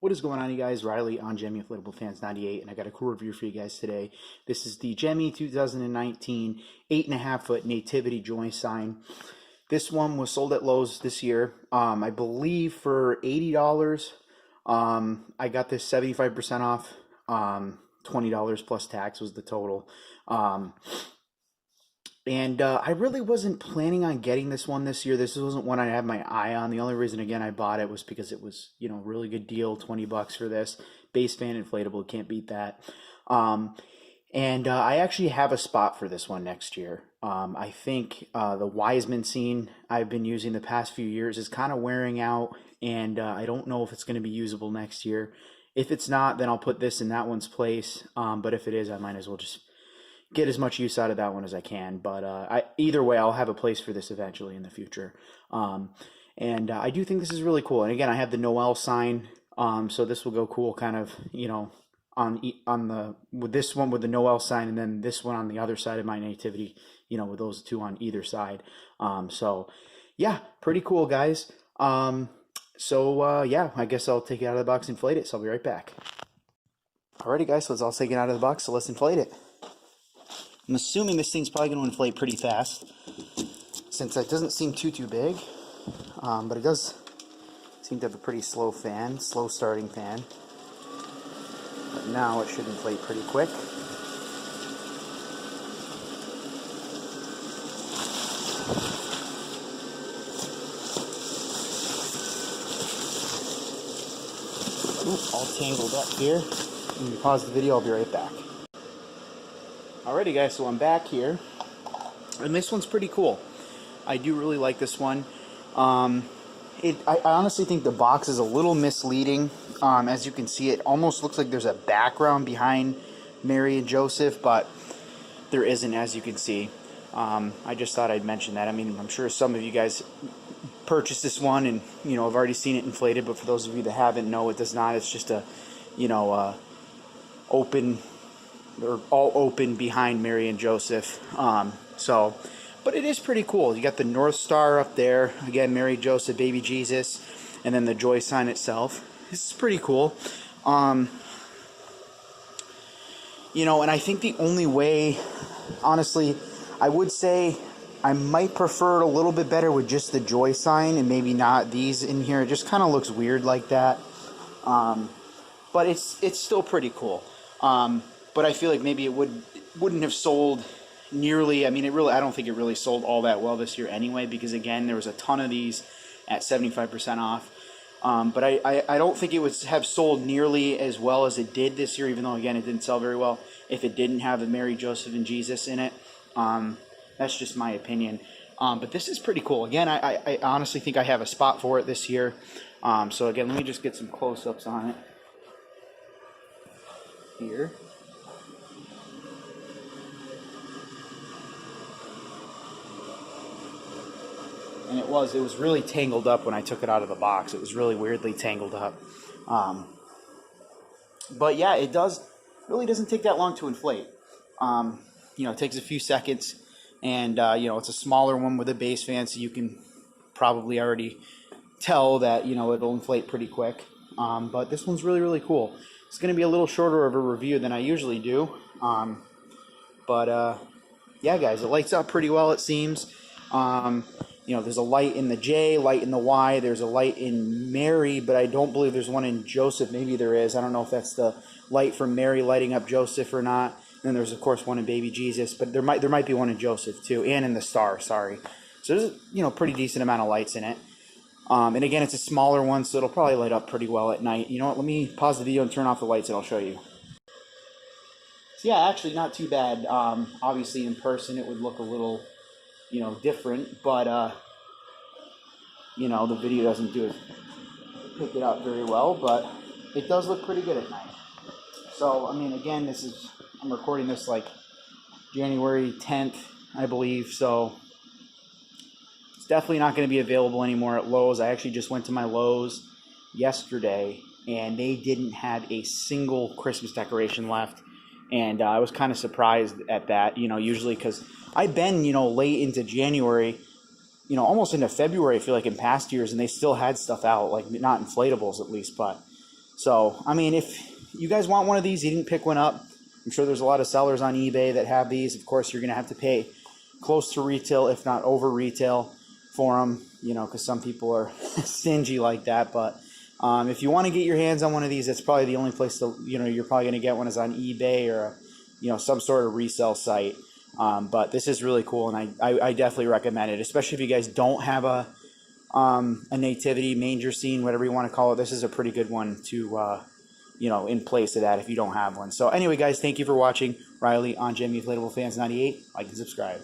What is going on, you guys? Riley on Gemmy Inflatable Fans 98, and I got a cool review for you guys today. This is the Gemmy 2019 8.5-foot Nativity joy sign. This one was sold at Lowe's this year, I believe for $80. I got this 75% off, $20 plus tax was the total. I really wasn't planning on getting this one this year. This wasn't one I had my eye on. The only reason, again, I bought it was because it was, really good deal, 20 bucks for this. Base fan inflatable, can't beat that. I actually have a spot for this one next year. I think the Wiseman scene I've been using the past few years is kind of wearing out, and I don't know if it's going to be usable next year. If it's not, then I'll put this in that one's place. But if it is, I might as well just get as much use out of that one as I can. But either way, I'll have a place for this eventually in the future. I do think this is really cool. And again, I have the Noel sign, so this will go cool kind of, with this one with the Noel sign, and then this one on the other side of my nativity, with those two on either side. So yeah, pretty cool, guys. Yeah, I guess I'll take it out of the box and inflate it. So I'll be right back. Alrighty, guys, so it's all taken out of the box, so let's inflate it. I'm assuming this thing's probably going to inflate pretty fast, since it doesn't seem too big, but it does seem to have a pretty slow starting fan. But now it should inflate pretty quick. Ooh, all tangled up here. Let me pause the video, I'll be right back. Alrighty, guys, so I'm back here, and this one's pretty cool. I do really like this one. I honestly think the box is a little misleading. As you can see, it almost looks like there's a background behind Mary and Joseph, but there isn't, as you can see. I just thought I'd mention that. I mean, I'm sure some of you guys purchased this one and, have already seen it inflated, but for those of you that haven't, no, it does not. It's just a, open... They're all open behind Mary and Joseph. But it is pretty cool. You got the North Star up there. Again, Mary, Joseph, baby Jesus, and then the joy sign itself. This is pretty cool. And I think the only way, honestly, I would say I might prefer it a little bit better with just the joy sign and maybe not these in here. It just kind of looks weird like that. But it's still pretty cool. But I feel like maybe it wouldn't have sold nearly. I mean, I don't think it really sold all that well this year anyway, because again, there was a ton of these at 75% off. But I don't think it would have sold nearly as well as it did this year, even though again it didn't sell very well, if it didn't have the Mary, Joseph, and Jesus in it. That's just my opinion. But this is pretty cool. Again, I honestly think I have a spot for it this year. So again, let me just get some close-ups on it here. And it was really tangled up when I took it out of the box. It was really weirdly tangled up. But yeah, it really doesn't take that long to inflate. It takes a few seconds, and it's a smaller one with a base fan, so you can probably already tell that it'll inflate pretty quick. But this one's really cool. It's going to be a little shorter of a review than I usually do. Yeah, guys, it lights up pretty well, it seems. There's a light in the J, light in the Y. There's a light in Mary, but I don't believe there's one in Joseph. Maybe there is. I don't know if that's the light from Mary lighting up Joseph or not. And then there's, of course, one in baby Jesus, but there might be one in Joseph too, and in the star, sorry. So there's, pretty decent amount of lights in it. And again, it's a smaller one, so it'll probably light up pretty well at night. You know what? Let me pause the video and turn off the lights, and I'll show you. So yeah, actually not too bad. Obviously, in person, it would look a little... different, but the video doesn't pick it up very well, but it does look pretty good at night. So I mean, again, I'm recording this like January 10th, I believe, so it's definitely not going to be available anymore at Lowe's. I actually just went to my Lowe's yesterday, and they didn't have a single Christmas decoration left. And I was kind of surprised at that, usually because I've been, late into January, almost into February, I feel like, in past years, and they still had stuff out, like not inflatables at least, but So, I mean, if you guys want one of these, you didn't pick one up, I'm sure there's a lot of sellers on eBay that have these. Of course, you're going to have to pay close to retail, if not over retail, for them, you know, because some people are stingy like that. But if you want to get your hands on one of these, that's probably the only place to, you know, you're probably going to get one is on eBay or, you know, some sort of resale site. But this is really cool, and I definitely recommend it, especially if you guys don't have a nativity, manger scene, whatever you want to call it. This is a pretty good one to, you know, in place of that if you don't have one. So anyway, guys, thank you for watching. Riley on Gemmy Inflatable Fans 98. Like and subscribe.